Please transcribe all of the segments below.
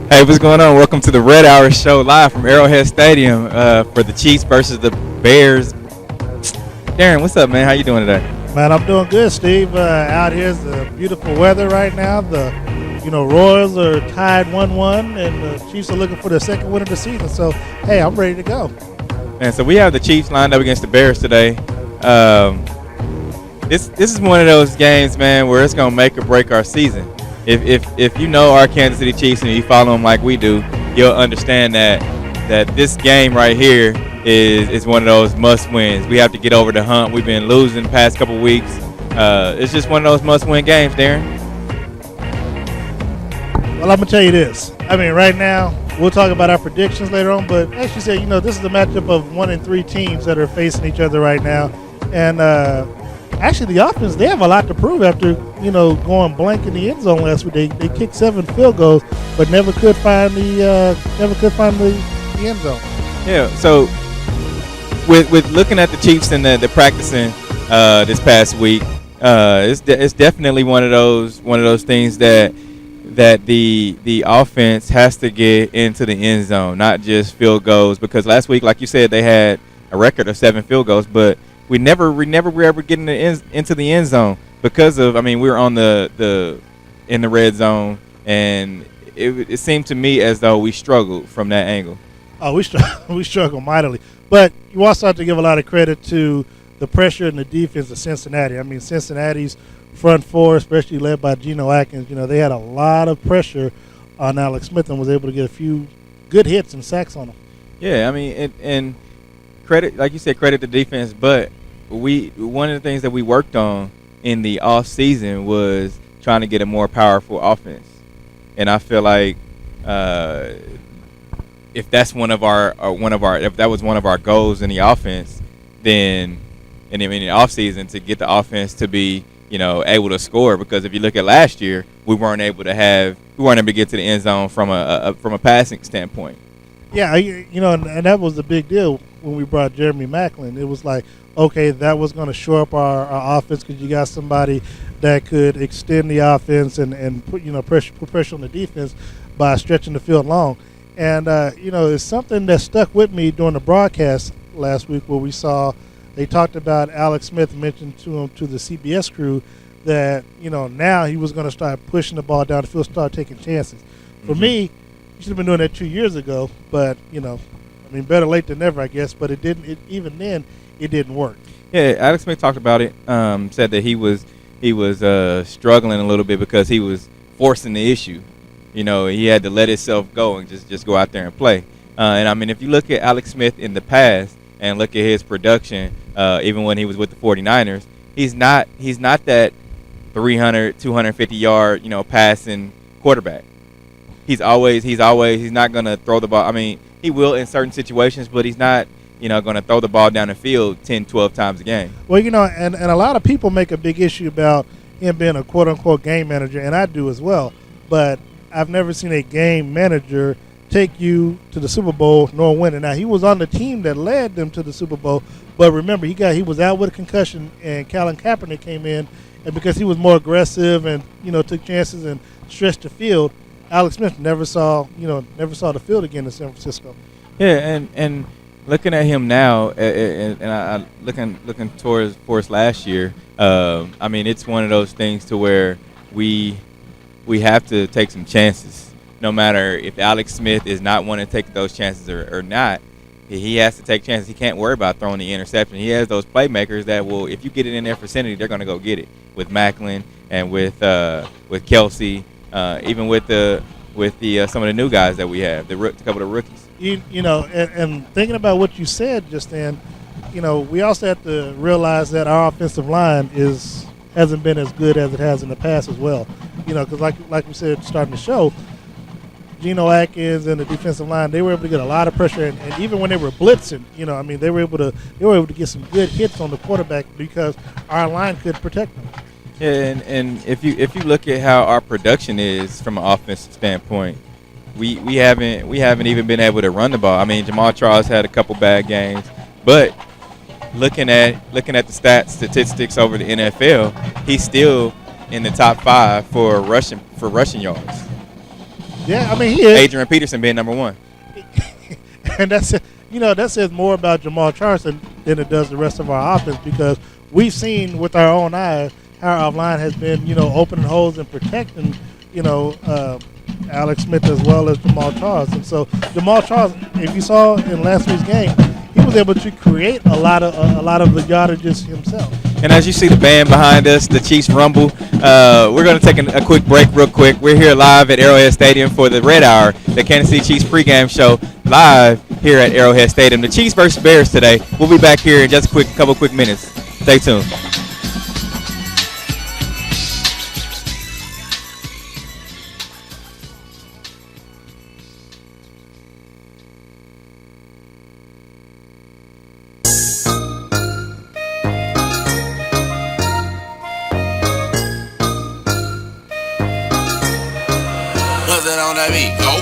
Hey, what's going on? Welcome to the Red Hour Show live from Arrowhead Stadium for the Chiefs versus the Bears. Darren, what's up, man? How you doing today? Man, I'm doing good, Steve. Out here's the beautiful weather right now. The Royals are tied 1-1, and the Chiefs are looking for their second win of the season. So, hey, I'm ready to go. And so we have the Chiefs lined up against the Bears today. This is one of those games, man, where it's gonna make or break our season. If you know our Kansas City Chiefs and you follow them like we do, you'll understand that this game right here is one of those must wins. We have to get over the hump. We've been losing the past couple weeks. It's just one of those must win games, Darren. Well, I'm gonna tell you this. I mean, right now we'll talk about our predictions later on, but as you said, this is a matchup of 1 and 3 teams that are facing each other right now, and actually the offense, they have a lot to prove after going blank in the end zone last week. They kicked 7 field goals, but never could find the end zone. Yeah. So with looking at the Chiefs and the practicing this past week, it's definitely one of those things that the offense has to get into the end zone, not just field goals. Because last week, like you said, they had a record of 7 field goals, but we never were ever getting into the end zone because of, we were on the in the red zone, and it seemed to me as though we struggled from that angle. Oh, we struggle mightily, but you also have to give a lot of credit to the pressure and the defense of Cincinnati. Cincinnati's front four, especially led by Geno Atkins, they had a lot of pressure on Alex Smith and was able to get a few good hits and sacks on him. Yeah, and credit, like you said, credit the defense, but one of the things that we worked on in the off season was trying to get a more powerful offense, and I feel like if that's if that was one of our goals in the offense, then in the off season to get the offense to be able to score, because if you look at last year, we weren't able to get to the end zone from a passing standpoint. Yeah, and that was the big deal when we brought Jeremy Maclin. It was like, okay, that was going to shore up our offense because you got somebody that could extend the offense and put pressure on the defense by stretching the field long. And it's something that stuck with me during the broadcast last week where we saw they talked about Alex Smith mentioned to the CBS crew that now he was going to start pushing the ball down the field, start taking chances. For me, you should have been doing that 2 years ago, but better late than never, I guess. But it didn't. Even then, it didn't work. Yeah, Alex Smith talked about it. Said that he was struggling a little bit because he was forcing the issue. He had to let himself go and just go out there and play. And if you look at Alex Smith in the past and look at his production, even when he was with the 49ers, he's not that 300, 250 yard passing quarterback. He's not going to throw the ball. He will in certain situations, but he's not, going to throw the ball down the field 10, 12 times a game. Well, and a lot of people make a big issue about him being a quote-unquote game manager, and I do as well. But I've never seen a game manager take you to the Super Bowl nor win it. Now, he was on the team that led them to the Super Bowl, but remember, he was out with a concussion, and Colin Kaepernick came in, and because he was more aggressive and, took chances and stretched the field, Alex Smith never saw the field again in San Francisco. Yeah, and looking at him now, and I looking towards last year, it's one of those things to where we have to take some chances. No matter if Alex Smith is not wanting to take those chances or not, he has to take chances. He can't worry about throwing the interception. He has those playmakers that will, if you get it in their vicinity, they're going to go get it. With Maclin and with Kelsey. Even with some of the new guys that we have, a couple of rookies. And thinking about what you said just then, we also have to realize that our offensive line hasn't been as good as it has in the past as well. Because like we said starting the show, Geno Atkins and the defensive line, they were able to get a lot of pressure, and even when they were blitzing, they were able to get some good hits on the quarterback because our line could protect them. Yeah, and if you look at how our production is from an offensive standpoint, we haven't even been able to run the ball. Jamal Charles had a couple bad games, but looking at the statistics over the NFL, he's still in the top 5 for rushing yards. Yeah, I mean he is. Adrian Peterson being number one. And that says more about Jamal Charleston than it does the rest of our offense, because we've seen with our own eyes how our line has been, opening holes and protecting, Alex Smith as well as Jamal Charles. And so Jamal Charles, if you saw in last week's game, he was able to create a lot of the yardages himself. And as you see the band behind us, the Chiefs rumble, we're going to take a quick break real quick. We're here live at Arrowhead Stadium for the Red Hour, the Kansas City Chiefs pregame show, live here at Arrowhead Stadium. The Chiefs versus Bears today. We'll be back here in just a couple quick minutes. Stay tuned. On that beat, go.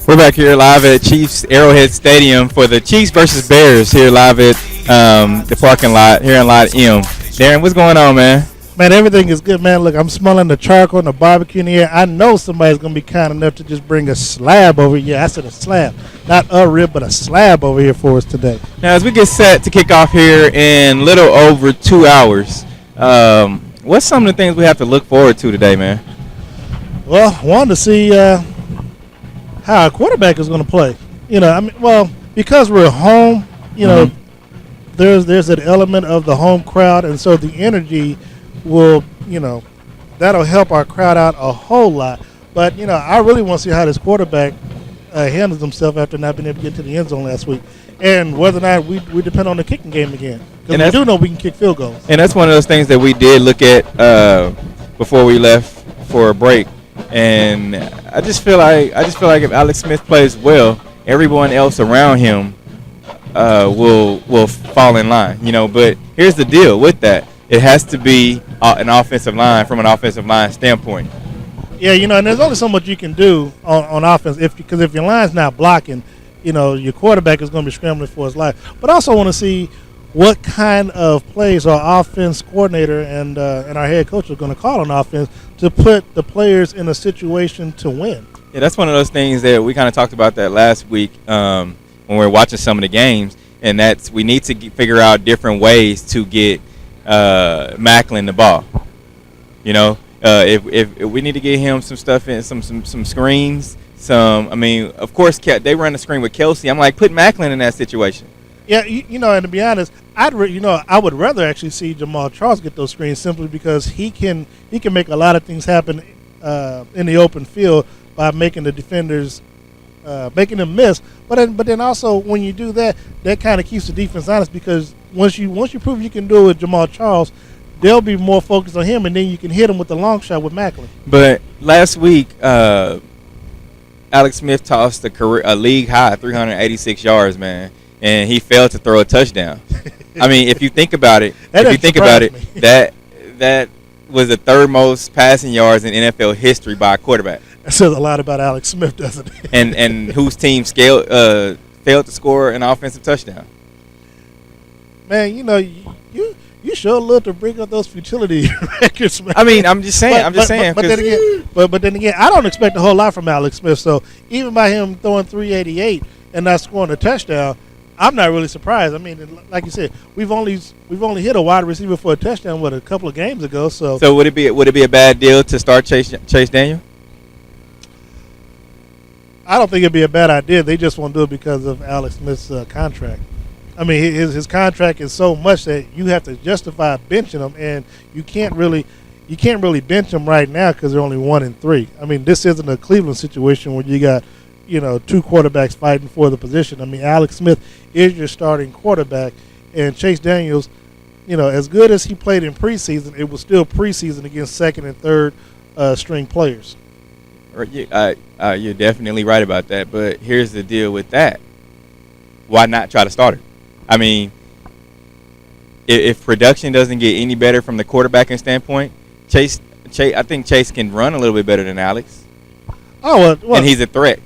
We're back here live at Chiefs Arrowhead Stadium for the Chiefs versus Bears here live at the parking lot here in Lot M. Darren, what's going on, man? Man, everything is good, man. Look, I'm smelling the charcoal and the barbecue in the air. I know somebody's going to be kind enough to just bring a slab over here. I said a slab. Not a rib, but a slab over here for us today. Now, as we get set to kick off here in little over 2 hours, what's some of the things we have to look forward to today, man? Well, I wanted to see how our quarterback is going to play. Because we're home, there's an element of the home crowd, and so the energy will, that'll help our crowd out a whole lot. But, I really want to see how this quarterback handles himself after not being able to get to the end zone last week, and whether or not we depend on the kicking game again. Because we do know we can kick field goals. And that's one of those things that we did look at before we left for a break. And I just feel like if Alex Smith plays well, everyone else around him will fall in line. But here's the deal with that. It has to be an offensive line from an offensive line standpoint. Yeah, and there's only so much you can do on offense because if your line's not blocking, your quarterback is going to be scrambling for his life. But I also want to see what kind of plays our offense coordinator and our head coach are going to call on offense to put the players in a situation to win. Yeah, that's one of those things that we kind of talked about that last week when we were watching some of the games, and that's we need to figure out different ways to get Macklin the ball. If we need to get him some stuff in, some screens, of course they run a screen with Kelsey. I'm like, put Macklin in that situation. Yeah, and to be honest, I would rather actually see Jamal Charles get those screens simply because he can make a lot of things happen in the open field by making the defenders making them miss. But then also when you do that kind of keeps the defense honest because once you prove you can do it with Jamal Charles, they'll be more focused on him, and then you can hit him with the long shot with Macklin. But last week, Alex Smith tossed a league high 386 yards, man. And he failed to throw a touchdown. If you think about it, that was the third most passing yards in NFL history by a quarterback. That says a lot about Alex Smith, doesn't it? and whose team failed to score an offensive touchdown. Man, you sure love to bring up those futility records, man. I'm just saying. But then again, I don't expect a whole lot from Alex Smith. So even by him throwing 388 and not scoring a touchdown, I'm not really surprised. Like you said, we've only hit a wide receiver for a touchdown a couple of games ago. So would it be a bad deal to start Chase Daniel? I don't think it'd be a bad idea. They just won't do it because of Alex Smith's contract. His contract is so much that you have to justify benching him, and you can't really bench him right now because they're only 1-3. This isn't a Cleveland situation where you got two quarterbacks fighting for the position. Alex Smith is your starting quarterback, and Chase Daniels, as good as he played in preseason, it was still preseason against second and third string players. You're definitely right about that, but here's the deal with that. Why not try to start him? If production doesn't get any better from the quarterbacking standpoint, I think Chase can run a little bit better than Alex. Oh, well, and he's a threat.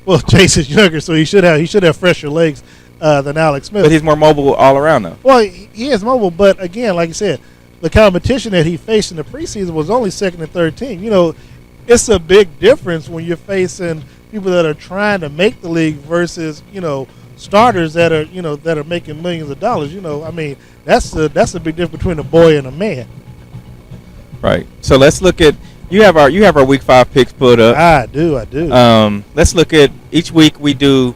Well, Chase is younger, so he should have fresher legs than Alex Smith. But he's more mobile all around, though. Well, he is mobile, but again, like you said, the competition that he faced in the preseason was only second and third team. It's a big difference when you're facing people that are trying to make the league versus starters that are making millions of dollars. That's a big difference between a boy and a man. Right. So let's look at. You have our week 5 picks pulled up. I do. Let's look at each week we do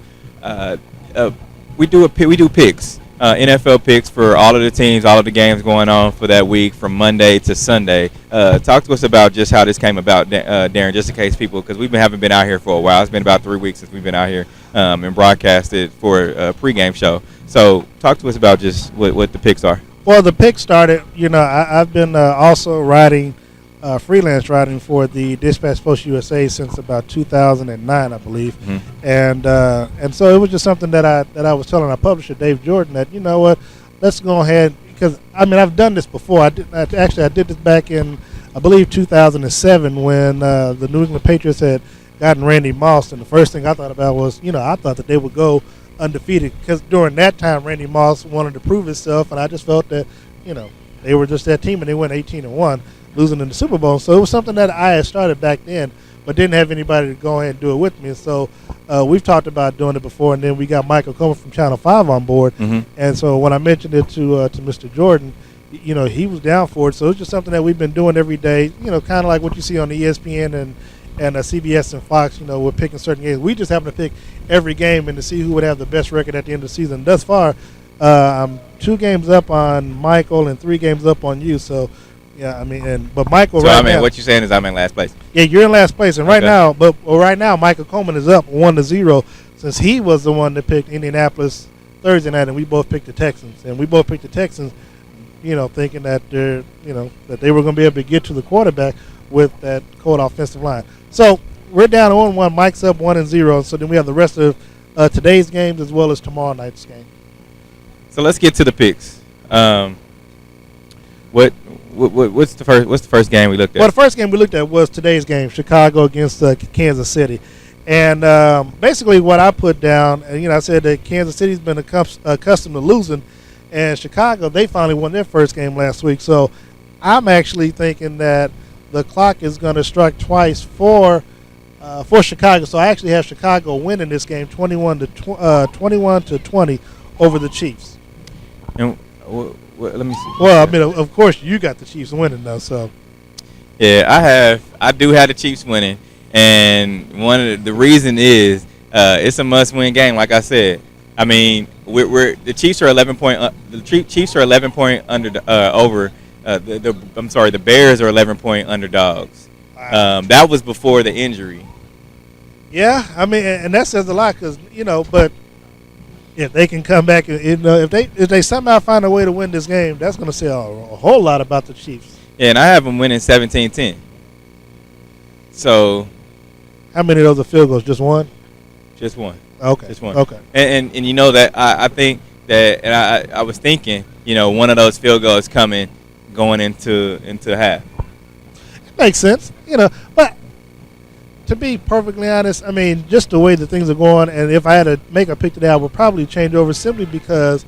picks, NFL picks for all of the teams, all of the games going on for that week from Monday to Sunday. Talk to us about just how this came about, Darren, just in case people, because we haven't been out here for a while. It's been about 3 weeks since we've been out here and broadcasted for a pregame show. So talk to us about just what the picks are. Well, the picks started. I've been also writing. Freelance writing for the Dispatch Post USA since about 2009, I believe, and so it was just something that I was telling our publisher Dave Jordan that let's go ahead because I've done this before. I did this back in I believe 2007 when the New England Patriots had gotten Randy Moss, and the first thing I thought about was I thought that they would go undefeated, because during that time Randy Moss wanted to prove himself, and I just felt that they were just that team, and they went 18-1, losing in the Super Bowl. So it was something that I had started back then, but didn't have anybody to go ahead and do it with me. And so we've talked about doing it before, and then we got Michael Coleman from Channel 5 on board. Mm-hmm. And so when I mentioned it to Mr. Jordan, he was down for it. So it's just something that we've been doing every day, kind of like what you see on the ESPN and CBS and Fox. We're picking certain games. We just happen to pick every game and to see who would have the best record at the end of the season. Thus far, I'm 2 games up on Michael and 3 games up on you. So, yeah, but Michael. So right now, what you're saying is I'm in last place. Yeah, you're in last place, and right now, Michael Coleman is up 1-0 since he was the one that picked Indianapolis Thursday night, and we both picked the Texans, thinking that that they were going to be able to get to the quarterback with that cold offensive line. So we're down 0-1. Mike's up 1-0. So then we have the rest of today's games as well as tomorrow night's game. So let's get to the picks. What's the first game we looked at? Well, the first game we looked at was today's game, Chicago against Kansas City. And basically what I put down, and I said that Kansas City's been accustomed to losing, and Chicago, they finally won their first game last week. So I'm actually thinking that the clock is going to strike twice for Chicago. So I actually have Chicago winning this game 21-20 over the Chiefs. And let me see. Well, of course you got the Chiefs winning though. So yeah, I do have the Chiefs winning, and one of the reason is it's a must-win game. Like I said, the Chiefs are 11 point. The Chiefs are 11 point under over. The Bears are 11 point underdogs. That was before the injury. Yeah, and that says a lot because but if they can come back, if they somehow find a way to win this game, that's going to say a whole lot about the Chiefs. Yeah, and I have them winning 17-10. So, how many of those are field goals? Just one. Just one. Okay. Just one. Okay. And that I think that, and I was thinking, one of those field goals going into half. It makes sense, but to be perfectly honest, just the way that things are going, and if I had to make a pick today, I would probably change over simply because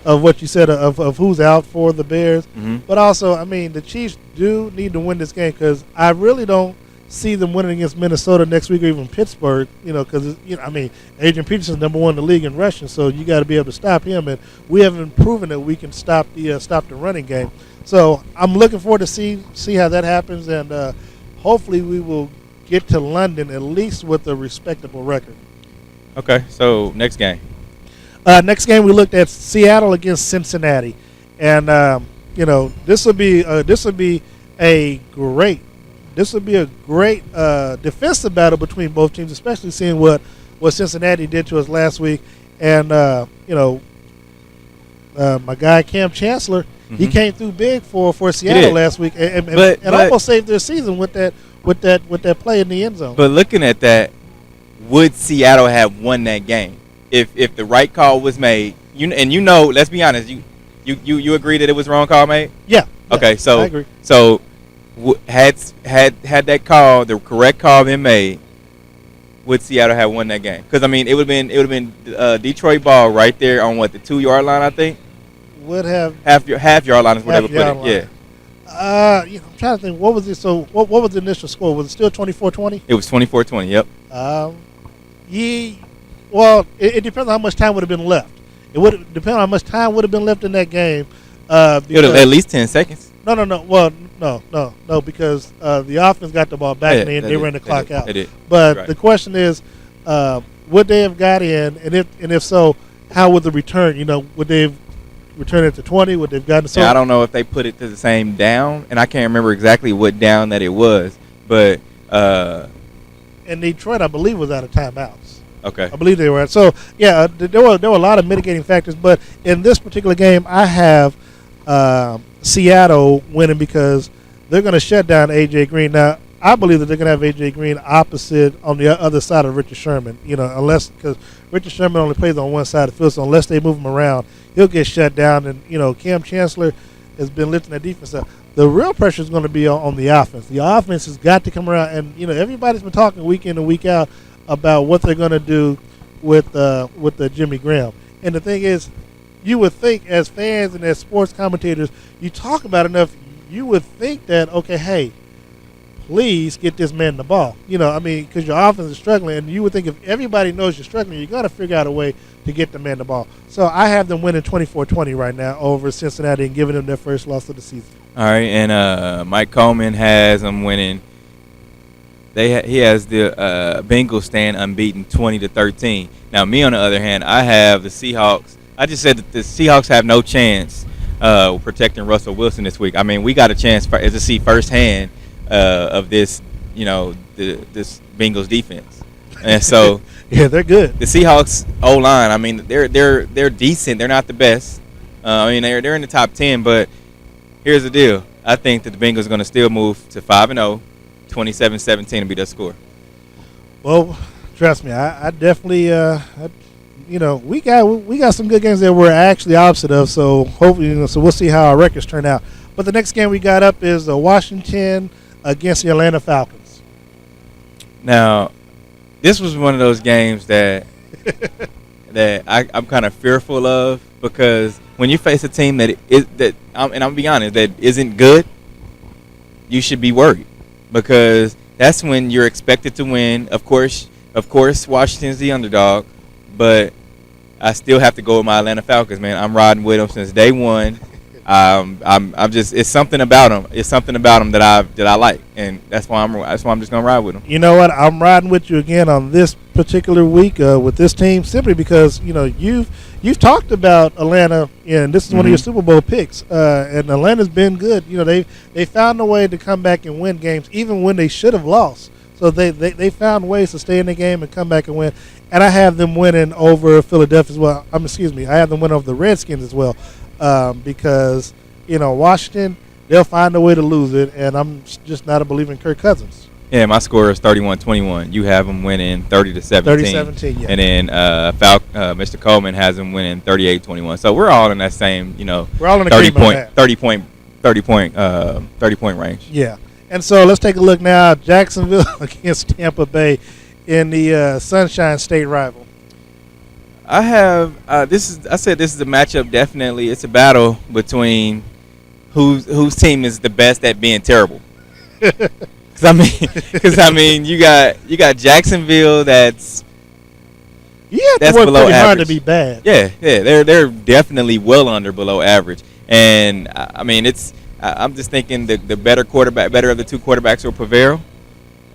of what you said of who's out for the Bears. Mm-hmm. But also, the Chiefs do need to win this game because I really don't see them winning against Minnesota next week or even Pittsburgh, because, Adrian Peterson's number 1 in the league in rushing, so you got to be able to stop him, and we haven't proven that we can stop the running game. So I'm looking forward to see how that happens, and hopefully we will get to London at least with a respectable record. Okay, so next game. Next game we looked at Seattle against Cincinnati, and this would be a great defensive battle between both teams, especially seeing what Cincinnati did to us last week. And my guy Cam Chancellor, mm-hmm. he came through big for Seattle last week, and almost saved their season with that play in the end zone. But looking at that, would Seattle have won that game if the right call was made? Let's be honest, you agree that it was the wrong call made? Yeah. Okay, so I agree. So had that call, the correct call, been made, would Seattle have won that game? Because it would have been Detroit ball right there on the 2-yard line, I think. Would have half yard line is where they would put it. Yeah. I'm trying to think. What was it? So what was the initial score? Was it still 24-20? It was 24-20. Yep. Well, it depends on how much time would have been left. It would depend on how much time would have been left in that game. It would have at least 10 seconds. No. Well, no, because the offense got the ball back and they ran the clock out. They did. But right. The question is, would they have got in? And if so, how would the return? Would they have returned it to 20? Would they have gotten? I don't know if they put it to the same down, and I can't remember exactly what down that it was. But and Detroit, I believe, was out of timeouts. Okay. I believe they were. So yeah, there were a lot of mitigating factors, but in this particular game, I have Seattle winning because they're going to shut down A.J. Green. Now, I believe that they're going to have A.J. Green opposite on the other side of Richard Sherman, because Richard Sherman only plays on one side of the field, so unless they move him around, he'll get shut down. And, Cam Chancellor has been lifting that defense up. The real pressure is going to be on the offense. The offense has got to come around, and, everybody's been talking week in and week out about what they're going to do with the Jimmy Graham. And the thing is, you would think as fans and as sports commentators, you talk about it enough, you would think that, okay, hey, please get this man the ball. Because your offense is struggling, and you would think if everybody knows you're struggling, you got to figure out a way to get the man the ball. So I have them winning 24-20 right now over Cincinnati and giving them their first loss of the season. All right, and Mike Coleman has them winning. He has the Bengals staying unbeaten 20-13. Now, me on the other hand, I have the Seahawks. I just said that the Seahawks have no chance protecting Russell Wilson this week. I mean, we got a chance to see firsthand of this, this Bengals defense, and so yeah, they're good. The Seahawks O-line, I mean, they're decent. They're not the best. They're in the top 10, but here's the deal. I think that the Bengals are going to still move to 5-0, 27-17 to be their score. Well, trust me, I definitely, we got some good games that we're actually opposite of. So hopefully, so we'll see how our records turn out. But the next game we got up is Washington against the Atlanta Falcons. Now, this was one of those games that I'm kind of fearful of, because when you face a team and I'm gonna be honest, that isn't good, you should be worried, because that's when you're expected to win. Of course, Washington's the underdog, but I still have to go with my Atlanta Falcons, man. I'm riding with them since day one. I'm just, it's something about them. It's something about them that I like, and that's why I'm just gonna ride with them. You know what? I'm riding with you again on this particular week with this team, simply because you've talked about Atlanta, and this is one of your Super Bowl picks. And Atlanta's been good. They found a way to come back and win games even when they should have lost. So they found ways to stay in the game and come back and win. And I have them winning over Philadelphia as well. I have them winning over the Redskins as well. Because Washington, they'll find a way to lose it, and I'm just not a believer in Kirk Cousins. Yeah, my score is 31-21. You have them winning 30-17. 30-17, yeah. And then Mr. Coleman has them winning 38-21. So we're all in that same, we're all in agreement 30 point range. Yeah. And so let's take a look now. Jacksonville against Tampa Bay in the Sunshine State rival. I have this is a matchup. Definitely, it's a battle between whose team is the best at being terrible. Because you got Jacksonville that's work below pretty average. hard to be bad. Yeah, they're definitely well under below average, and I'm just thinking the better of the two quarterbacks will prevail,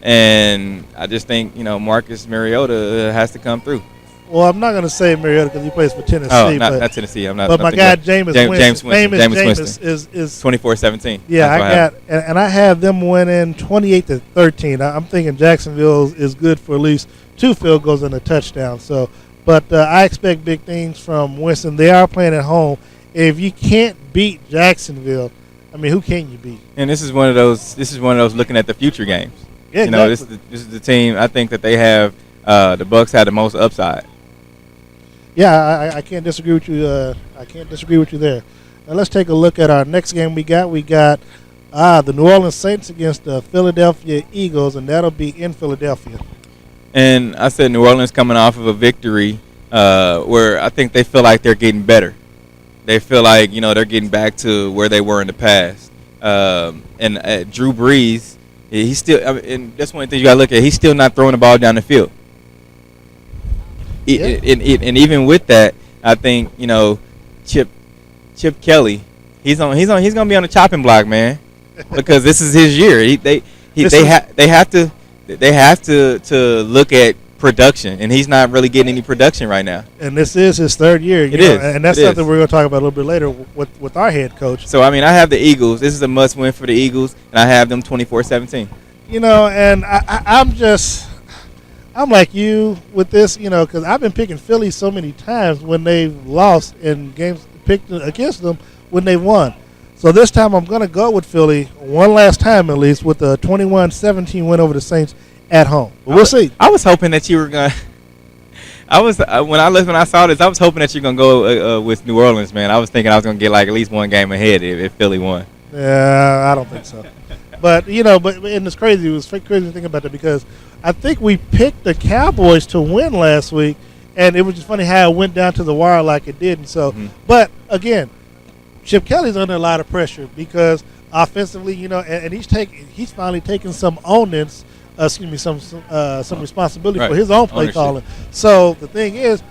and I just think Marcus Mariota has to come through. Well, I'm not going to say Mariota because he plays for Tennessee. Oh, not Tennessee. I'm not. But my guy Jameis Winston, Winston is 24-17. Yeah, I have them winning 28-13. I'm thinking Jacksonville is good for at least 2 field goals and a touchdown. So, but I expect big things from Winston. They are playing at home. If you can't beat Jacksonville, who can you beat? And this is one of those looking at the future games. Yeah, exactly. This is the team. I think that they have the Bucs had the most upside. Yeah, I can't disagree with you. I can't disagree with you there. Now let's take a look at our next game. We got the New Orleans Saints against the Philadelphia Eagles, and that'll be in Philadelphia. And I said New Orleans coming off of a victory where I think they feel like they're getting better. They feel like they're getting back to where they were in the past. And Drew Brees, he's still. And that's one thing you got to look at. He's still not throwing the ball down the field. Yeah. And even with that, I think Chip Kelly, he's gonna be on the chopping block, man, because this is his year. They have to look at production, and he's not really getting any production right now. And this is his 3rd year. And that's something we're gonna talk about a little bit later with our head coach. So I have the Eagles. This is a must win for the Eagles, and I have them 24-17. And I'm like you with this, because I've been picking Philly so many times when they've lost in games picked against them when they won. So this time I'm going to go with Philly one last time at least with a 21-17 win over the Saints at home. But we'll see. I was hoping that you were going to when I saw this, I was hoping that you're going to go with New Orleans, man. I was thinking I was going to get like at least one game ahead if Philly won. Yeah, I don't think so. But it's crazy. It was crazy to think about that because I think we picked the Cowboys to win last week, And it was just funny how it went down to the wire like it did. And so, Mhm. but again, Chip Kelly's under a lot of pressure because offensively, and he's finally taking some onus, some responsibility Right. for his own play Ownership. calling. So the thing is,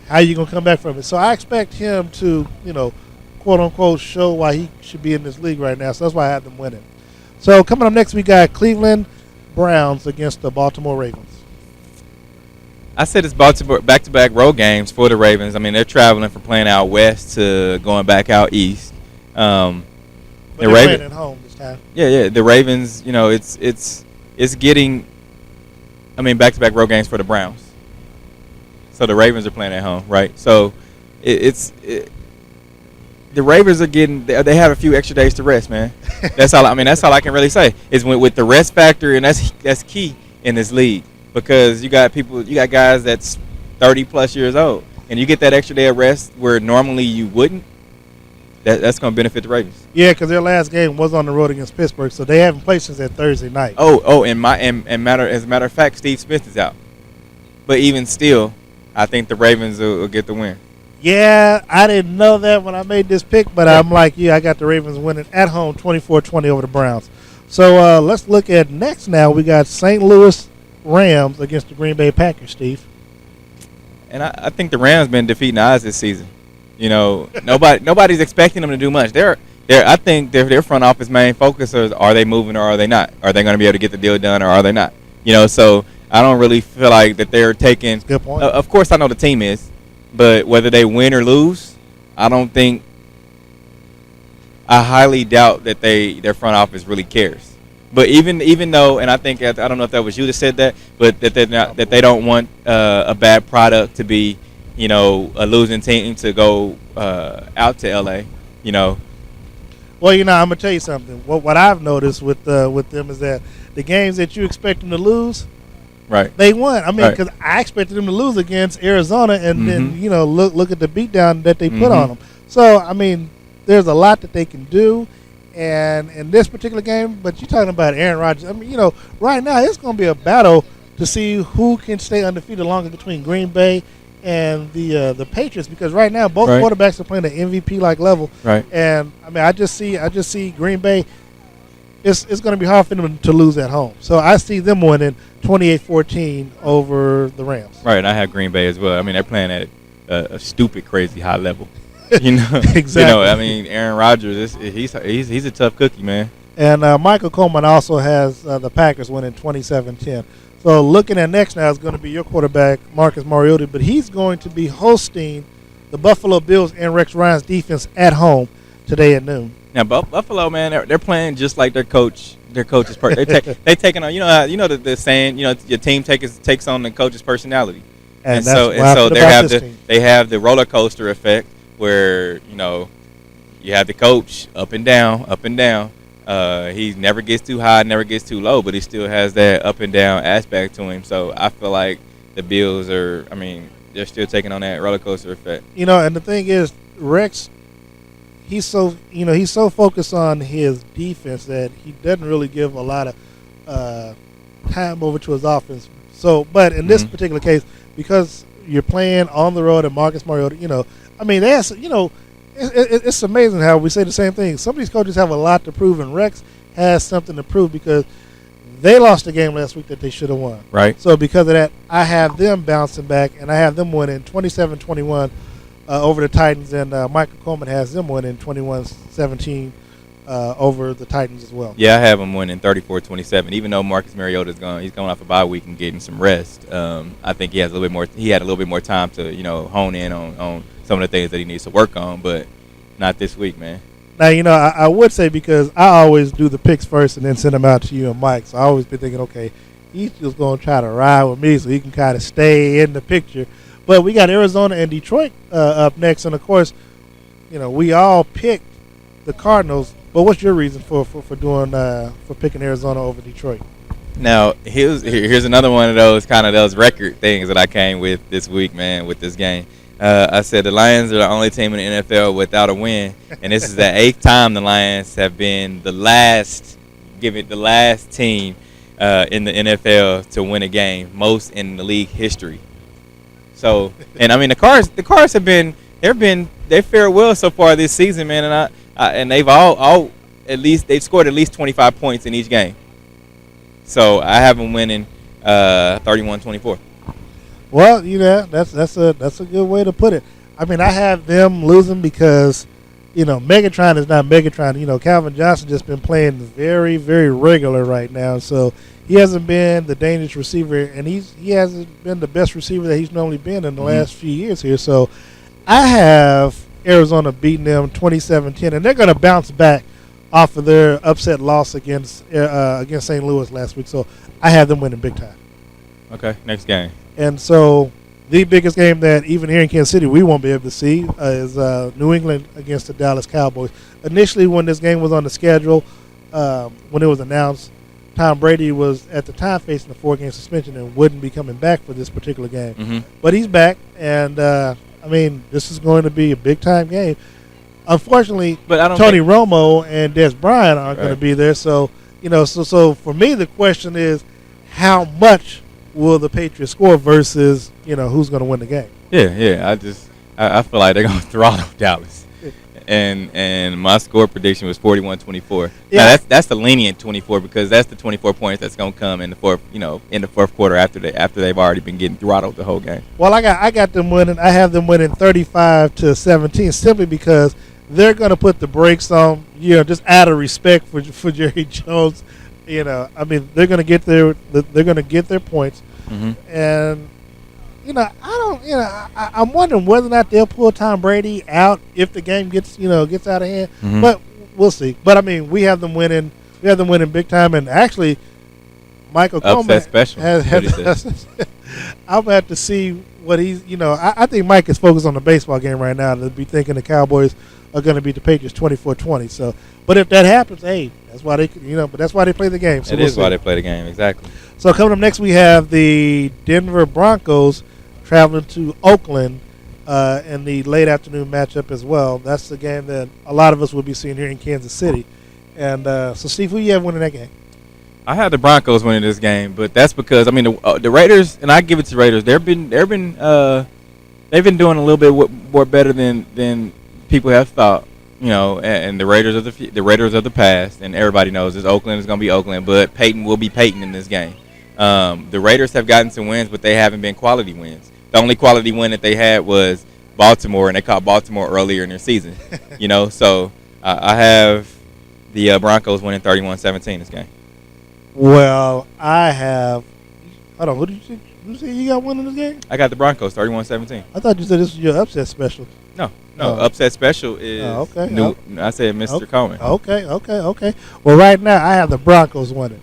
how you gonna come back from it? So I expect him to, quote unquote, show why he should be in this league right now. So that's why I have them winning. So coming up next, we got Cleveland Browns against the Baltimore Ravens. I said it's Baltimore back-to-back road games for the Ravens. I mean, they're traveling from playing out west to going back out east. But The they're Ravens, playing at home this time. yeah. The Ravens, it's getting. I mean, back-to-back road games for the Browns. So the Ravens are playing at home, right? So the Ravens are getting. They have a few extra days to rest, man. That's all. I mean, that's all I can really say is with the rest factor, and that's key in this league. Because you got guys that's 30+ years old, and you get that extra day of rest where normally you wouldn't. That's going to benefit the Ravens. Yeah, because their last game was on the road against Pittsburgh, so they haven't played since that Thursday night. As a matter of fact, Steve Smith is out. But even still, I think the Ravens will get the win. Yeah, I didn't know that when I made this pick, but I'm like, I got the Ravens winning at home 24-20 over the Browns. So let's look at next now. We got St. Louis Rams against the Green Bay Packers, Steve. And I think the Rams been defeating odds this season. Nobody's expecting them to do much. I think their front office main focus is, are they moving or are they not? Are they going to be able to get the deal done or are they not? So I don't really feel like that they're taking. Good point. Of course, I know the team is, but whether they win or lose, I highly doubt that their front office really cares. But even though, and I don't know if that was you that said that, but that they don't want a bad product to be, a losing team to go out to LA, Well, I'm gonna tell you something. What I've noticed with them is that the games that you expect them to lose, right? They won. I mean, Right. because I expected them to lose against Arizona, and then Mhm. look at the beatdown that they put Mhm. on them. So I mean, there's a lot that they can do. And in this particular game, but you're talking about Aaron Rodgers. I mean, right now it's going to be a battle to see who can stay undefeated longer between Green Bay and the Patriots, because right now both Right. quarterbacks are playing at MVP like level. Right. And I mean, I just see Green Bay. It's going to be hard for them to lose at home. So I see them winning 28-14 over the Rams. Right, and I have Green Bay as well. I mean, they're playing at a stupid, crazy high level. Exactly. I mean, Aaron Rodgers, he's a tough cookie, man. And Michael Coleman also has the Packers winning 27-10. So looking at next now is going to be your quarterback, Marcus Mariota, but he's going to be hosting the Buffalo Bills and Rex Ryan's defense at home today at noon. Now, Buffalo, man, they're playing just like their coach. Their coach's they taking on the saying, your team takes on the coach's personality, And so they have the roller coaster effect where you have the coach up and down, up and down. He never gets too high, never gets too low, but he still has that up and down aspect to him. So I feel like the Bills they're still taking on that roller coaster effect. And the thing is, Rex, he's so focused on his defense that he doesn't really give a lot of time over to his offense. So, but in this particular case, because you're playing on the road and Marcus Mariota, it's amazing how we say the same thing. Some of these coaches have a lot to prove, and Rex has something to prove because they lost the game last week that they should have won. Right. So because of that, I have them bouncing back, and I have them winning 27-21 over the Titans, and Michael Coleman has them winning 21-17 over the Titans as well. Yeah, I have him winning 34-27. Even though Marcus Mariota's he's going off a bye week and getting some rest. I think he has a little bit more. He had a little bit more time to hone in on some of the things that he needs to work on, but not this week, man. Now, I would say, because I always do the picks first and then send them out to you and Mike, so I always been thinking, okay, he's just going to try to ride with me so he can kind of stay in the picture. But we got Arizona and Detroit up next, and of course, we all picked the Cardinals. But what's your reason for picking Arizona over Detroit? Now, here's another one of those record things that I came with this week, man, with this game. I said the Lions are the only team in the NFL without a win, and this is the 8th time the Lions have been the last team in the NFL to win a game, most in the league history. So, and I mean the Cards they fared well so far this season, man, and they've all at least they've scored at least 25 points in each game. So I have them winning 31-24. Well, that's a good way to put it. I mean, I have them losing because, Megatron is not Megatron. Calvin Johnson just been playing very, very regular right now. So he hasn't been the dangerous receiver, and he hasn't been the best receiver that he's normally been in the last few years here. So I have Arizona beating them 27-10, and they're going to bounce back off of their upset loss against St. Louis last week. So I have them winning big time. Okay, next game. And so the biggest game that even here in Kansas City we won't be able to see is New England against the Dallas Cowboys. Initially, when this game was on the schedule, when it was announced, Tom Brady was at the time facing a 4-game suspension and wouldn't be coming back for this particular game. Mm-hmm. But he's back, and this is going to be a big-time game. Unfortunately, Tony Romo and Des Bryant aren't going to be there. So, so for me, the question is how much will the Patriots score versus, who's going to win the game? Yeah. I feel like they're going to throttle Dallas. And my score prediction was 41-24. Yeah. Now that's the lenient 24 because that's the 24 points that's going to come in the fourth quarter after they've already been getting throttled the whole game. Well, I got them winning. I have them winning 35-17 simply because they're going to put the brakes on, just out of respect for Jerry Jones. They're going to get their points. Mm-hmm. And I'm wondering whether or not they'll pull Tom Brady out if the game gets out of hand. Mm-hmm. But we'll see. But we have them winning. We have them winning big time. And actually, Michael Coleman special. I'm gonna have to see what he's. I think Mike is focused on the baseball game right now. To be thinking the Cowboys are going to beat the Patriots 24-20. So, but if that happens, hey, that's why they But that's why they play the game. So it is why they play the game, exactly. So coming up next, we have the Denver Broncos traveling to Oakland in the late afternoon matchup as well. That's the game that a lot of us will be seeing here in Kansas City. And so, Steve, who you have winning that game? I have the Broncos winning this game, but that's because the Raiders, and I give it to Raiders. They've been doing a little bit more better than people have thought. And the Raiders of the past, and everybody knows this Oakland is going to be Oakland, but Peyton will be Peyton in this game. The Raiders have gotten some wins, but they haven't been quality wins. The only quality win that they had was Baltimore, and they caught Baltimore earlier in their season. So I have the Broncos winning 31-17 this game. Well, I have. Hold on, who did you say you got winning this game? I got the Broncos 31-17. I thought you said this was your upset special. No, upset special is okay. I said Mr. Coleman. Okay. Well, right now I have the Broncos winning,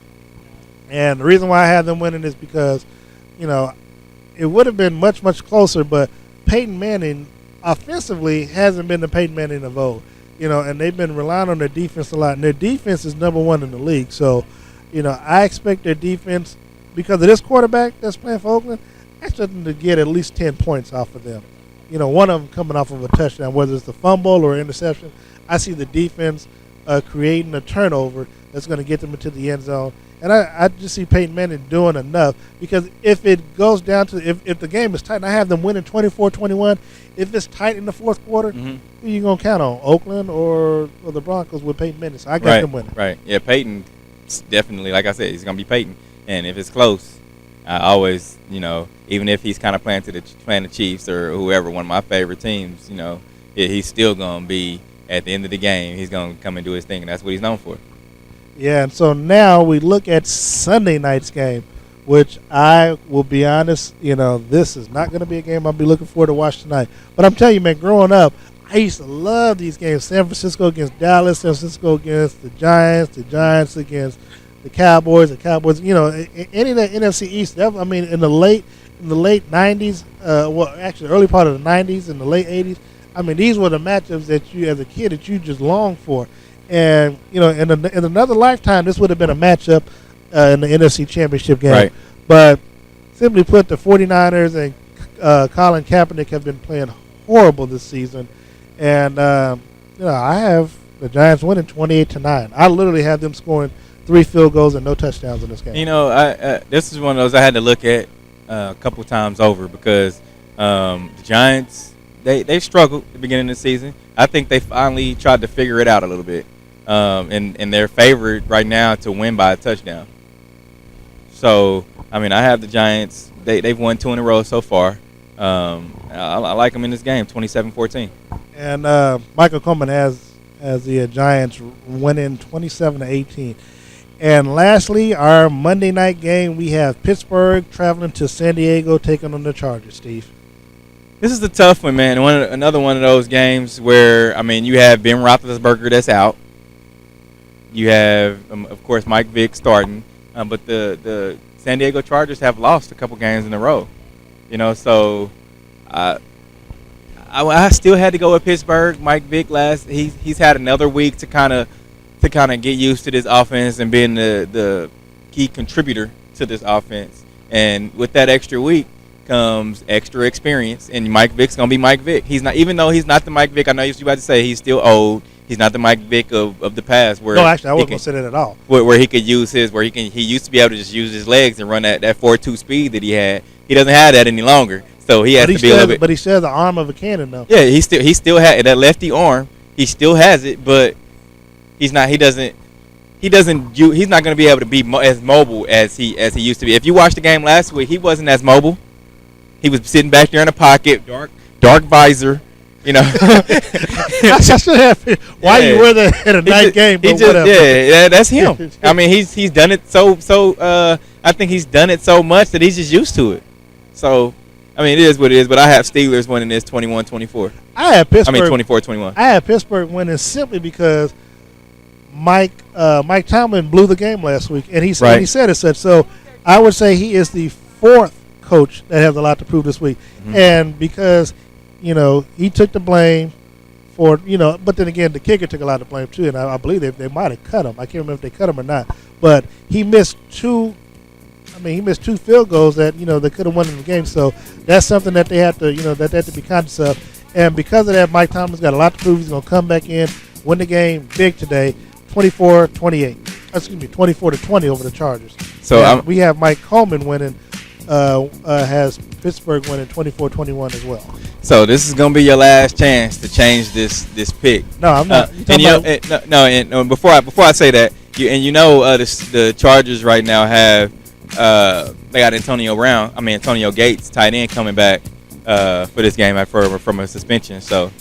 and the reason why I have them winning is because, it would have been much closer, but Peyton Manning offensively hasn't been the Peyton Manning of old, and they've been relying on their defense a lot, and their defense is number one in the league. So, I expect their defense, because of this quarterback that's playing for Oakland, I expect them to get at least 10 points off of them. One of them coming off of a touchdown, whether it's the fumble or interception. I see the defense creating a turnover that's going to get them into the end zone. And I just see Peyton Manning doing enough, because if it goes down to if the game is tight, and I have them winning 24-21, if it's tight in the fourth quarter, who are you going to count on, Oakland or the Broncos with Peyton Manning? So I got them winning. Right. Yeah, Peyton definitely, like I said, he's going to be Peyton. And if it's close, I always, even if he's kind of playing the Chiefs or whoever, one of my favorite teams, he's still going to be, at the end of the game, he's going to come and do his thing, and that's what he's known for. Yeah, and so now we look at Sunday night's game, which I will be honest, this is not going to be a game I'll be looking forward to watch tonight. But I'm telling you, man, growing up, I used to love these games. San Francisco against Dallas, San Francisco against the Giants against the Cowboys, any of that NFC East. In the late 90s, actually early part of the 90s and the late 80s, these were the matchups that you, as a kid, that you just longed for. And, in another lifetime, this would have been a matchup in the NFC Championship game. Right. But simply put, the 49ers and Colin Kaepernick have been playing horrible this season. And, I have the Giants winning 28-9. I literally have them scoring 3 field goals and no touchdowns in this game. This is one of those I had to look at a couple times over, because The Giants, they struggled at the beginning of the season. I think they finally tried to figure it out a little bit, and they're favored right now to win by a touchdown. So, I mean, I have the Giants. They've won 2 in a row so far. I like them in this game, 27-14. And Michael Coleman has the Giants winning 27-18. And lastly, our Monday night game, we have Pittsburgh traveling to San Diego, taking on the Chargers. Steve, This is a tough one, man. Another one of those games where, I mean, you have Ben Roethlisberger that's out. You have, of course, Mike Vick starting. But the San Diego Chargers have lost a couple games in a row. You know, so I still had to go with Pittsburgh. Mike Vick he's had another week to kind of get used to this offense and being the key contributor to this offense. And with that extra week comes extra experience. And Mike Vick's gonna be Mike Vick. He's not, even though he's not the Mike Vick. I know you're about to say he's still old. He's not the Mike Vick of the past. Where no, actually, I wasn't gonna say that at all. Where he could use he used to be able to just use his legs and run that 4.2 speed that he had. He doesn't have that any longer. So he has to be a little bit. But he still has the arm of a cannon, though. Yeah, he still had that lefty arm. He still has it, but he's not going to be able to be as mobile as he used to be. If you watched the game last week, he wasn't as mobile. He was sitting back there in the pocket, dark visor. You know, I should have. Why you wear that at a night game? But whatever. Yeah, that's him. I mean, he's done it so. I think he's done it so much that he's just used to it. So, I mean, it is what it is. But I have Steelers winning this 21-24. I have Pittsburgh. I mean, 24-21. I have Pittsburgh winning simply because Mike Tomlin blew the game last week, and he said as such. So, I would say he is the 4th coach that has a lot to prove this week, and because. You know, he took the blame for, but then again, the kicker took a lot of blame too, and I believe they might have cut him. I can't remember if they cut him or not. But he missed 2 field goals that, they could have won in the game. So that's something that they have to, that they have to be conscious of. And because of that, Mike Tomlin's got a lot to prove. He's going to come back in, win the game big today, 24-20 over the Chargers. So we have Mike Coleman winning, has Pittsburgh winning 24-21 as well. So this is gonna be your last chance to change this pick. No, I'm not. And before I say that, the Chargers right now have they got Antonio Gates, tight end, coming back for this game from a suspension. So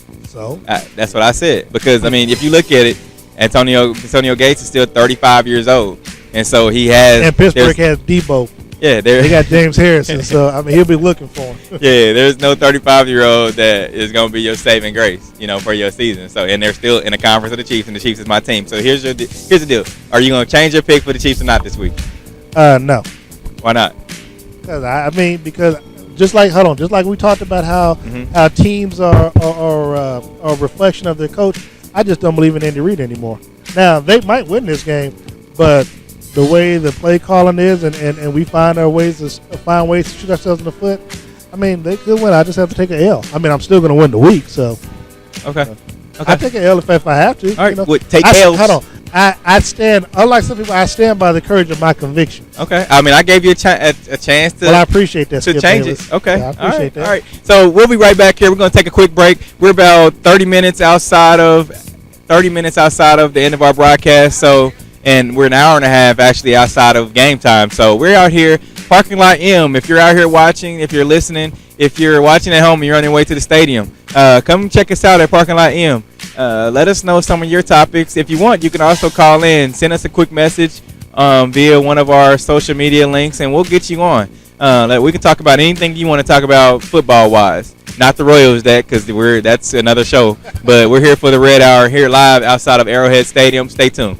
that's what I said, because I mean, if you look at it, Antonio Gates is still 35 years old, and so he has. And Pittsburgh has Debo. Yeah, they got James Harrison, so I mean he'll be looking for him. Yeah, there's no 35-year-old that is going to be your saving grace, for your season. So, and they're still in a conference of the Chiefs, and the Chiefs is my team. So here's the deal: are you going to change your pick for the Chiefs or not this week? No. Why not? Because just like we talked about how teams are a reflection of their coach. I just don't believe in Andy Reid anymore. Now they might win this game, but the way the play calling is, and we find ways to shoot ourselves in the foot. I mean, they could win. I just have to take an L. I mean, I'm still going to win the week, so. Okay. I take an L if I have to. All right. Take L's. Hold on. I stand. Unlike some people, I stand by the courage of my convictions. Okay. I mean, I gave you a chance to. Well, I appreciate that. To change it. Okay. Yeah, I appreciate that. All right. So we'll be right back here. We're going to take a quick break. We're about 30 minutes outside of the end of our broadcast. So. And we're an hour and a half actually outside of game time. So we're out here, Parking Lot M. If you're out here watching, if you're listening, if you're watching at home and you're on your way to the stadium, come check us out at Parking Lot M. Let us know some of your topics. If you want, you can also call in. Send us a quick message via one of our social media links, and we'll get you on. We can talk about anything you want to talk about football-wise. Not the Royals, because that's another show. But we're here for the Red Hour, here live outside of Arrowhead Stadium. Stay tuned.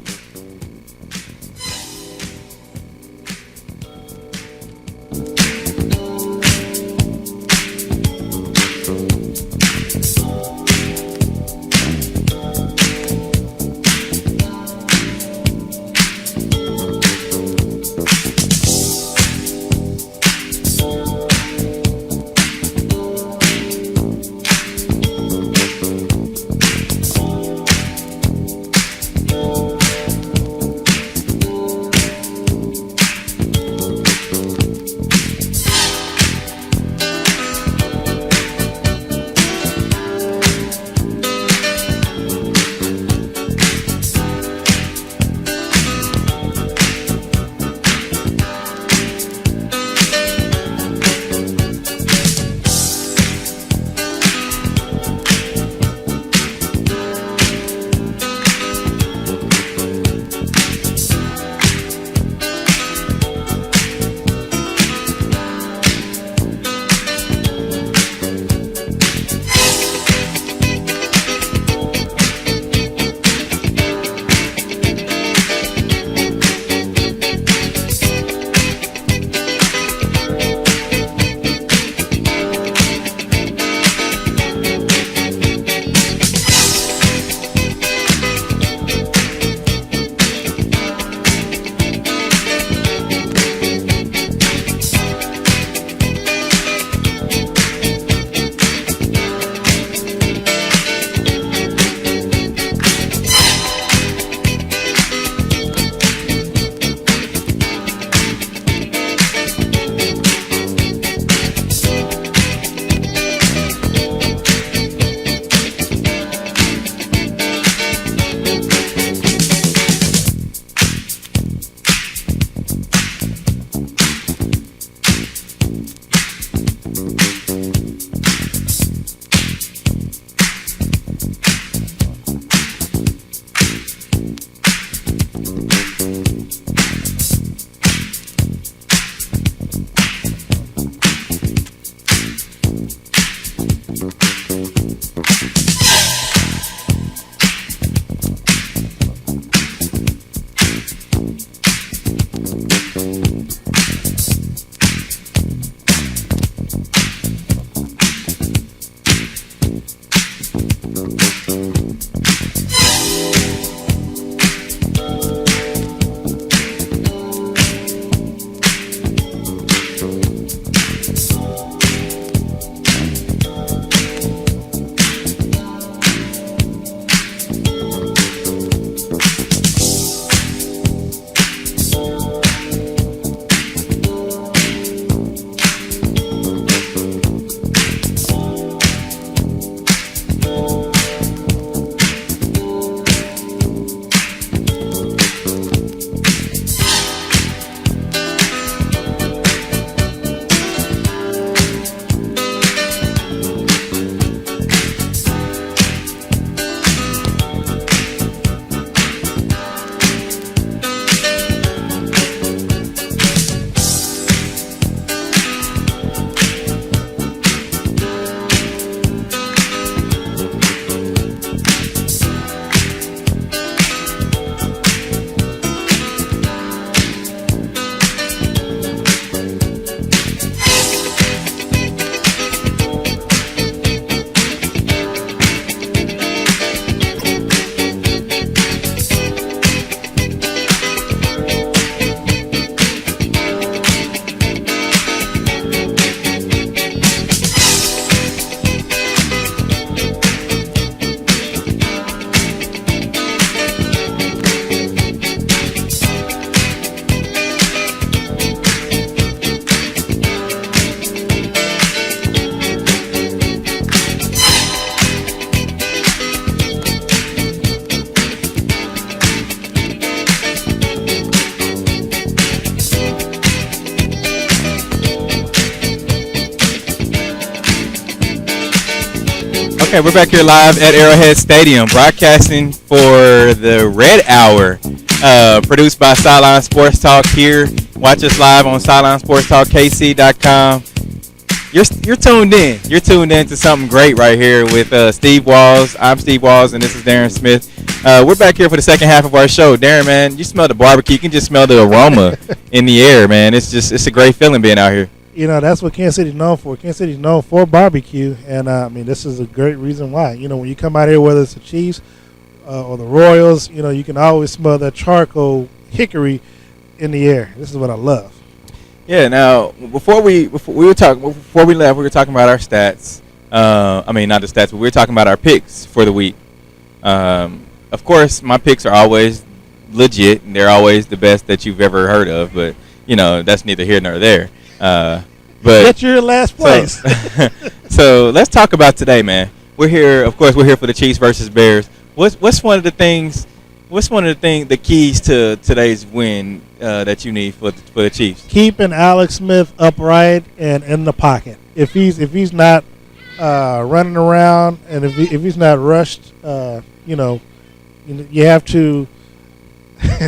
Okay, we're back here live at Arrowhead Stadium, broadcasting for the Red Hour, produced by Sideline Sports Talk here. Watch us live on SidelineSportsTalkKC.com. You're tuned in. You're tuned in to something great right here with Steve Walls. I'm Steve Walls, and this is Darren Smith. We're back here for the second half of our show. Darren, man, you smell the barbecue. You can just smell the aroma in the air, man. It's a great feeling being out here. You know, that's what Kansas City's known for. Kansas City's known for barbecue, and I mean, this is a great reason why. You know, when you come out here, whether it's the Chiefs or the Royals, you know, you can always smell that charcoal hickory in the air. This is what I love. Yeah. Now, before we left, we were talking about our stats. I mean, not the stats, but we were talking about our picks for the week. Of course, my picks are always legit, and they're always the best that you've ever heard of. But you know, that's neither here nor there. But you're in last place. So let's talk about today, man. We're here, of course. We're here for the Chiefs versus Bears. What's one of the things? What's one of the keys to today's win that you need for the Chiefs? Keeping Alex Smith upright and in the pocket. If he's not running around and if he's not rushed, you know, you have to.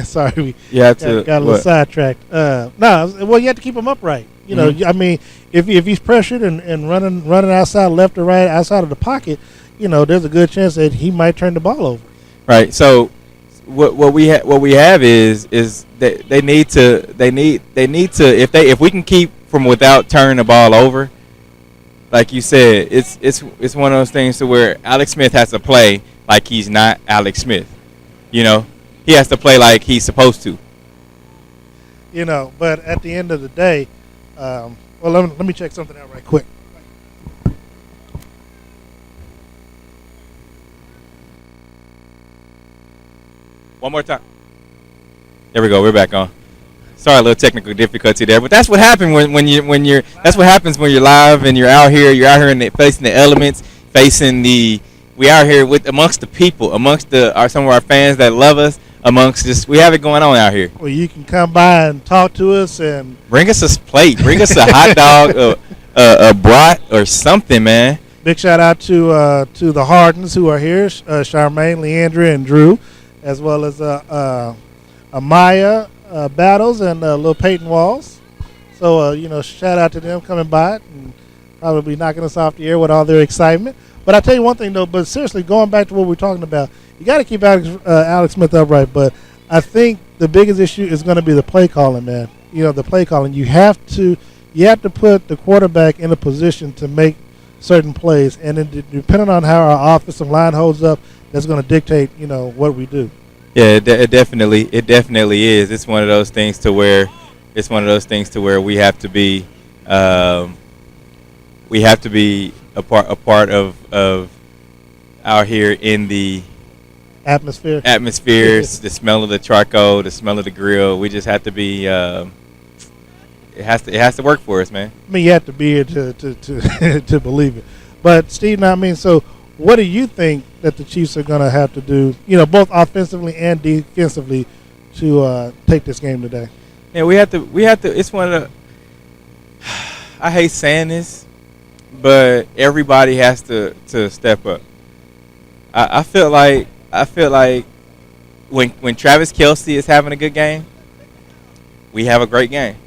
Sorry, you have to got a little sidetracked. You have to keep him upright. You know, I mean, if he's pressured and running outside left or right outside of the pocket, you know, there's a good chance that he might turn the ball over. Right. So what we have is that they need to if we can keep from without turning the ball over, like you said, it's one of those things to where Alex Smith has to play like he's not Alex Smith. You know, he has to play like he's supposed to. You know, but at the end of the day, let me check something out right quick. One more time. There we go. We're back on. Sorry, a little technical difficulty there, but that's what happens that's what happens when you're live and you're out here facing the elements, we out here amongst the people, amongst some of our fans that love us. We have it going on out here. Well, you can come by and talk to us and bring us a plate, bring us a hot dog, a brat or something, man. Big shout out to the Hardens who are here, Charmaine, Leandra, and Drew, as well as Amaya Battles and Lil Peyton Walls. So you know, shout out to them coming by and probably knocking us off the air with all their excitement. But I tell you one thing though, but seriously, going back to what we're talking about, you got to keep Alex Smith upright. But I think the biggest issue is going to be the play calling, man. You know, the play calling. You have to put the quarterback in a position to make certain plays, and then depending on how our offensive line holds up, that's going to dictate, you know, what we do. Yeah, it definitely is. It's one of those things to where we have to be a part of out here in the atmosphere, the smell of the charcoal, the smell of the grill. We just have to be. It has to work for us, man. I mean, you have to be here to believe it. But Steve, I mean, so what do you think that the Chiefs are going to have to do? You know, both offensively and defensively, to take this game today. Yeah, we have to. It's one of the. I hate saying this, but everybody has to step up. I feel like when Travis Kelce is having a good game, we have a great game.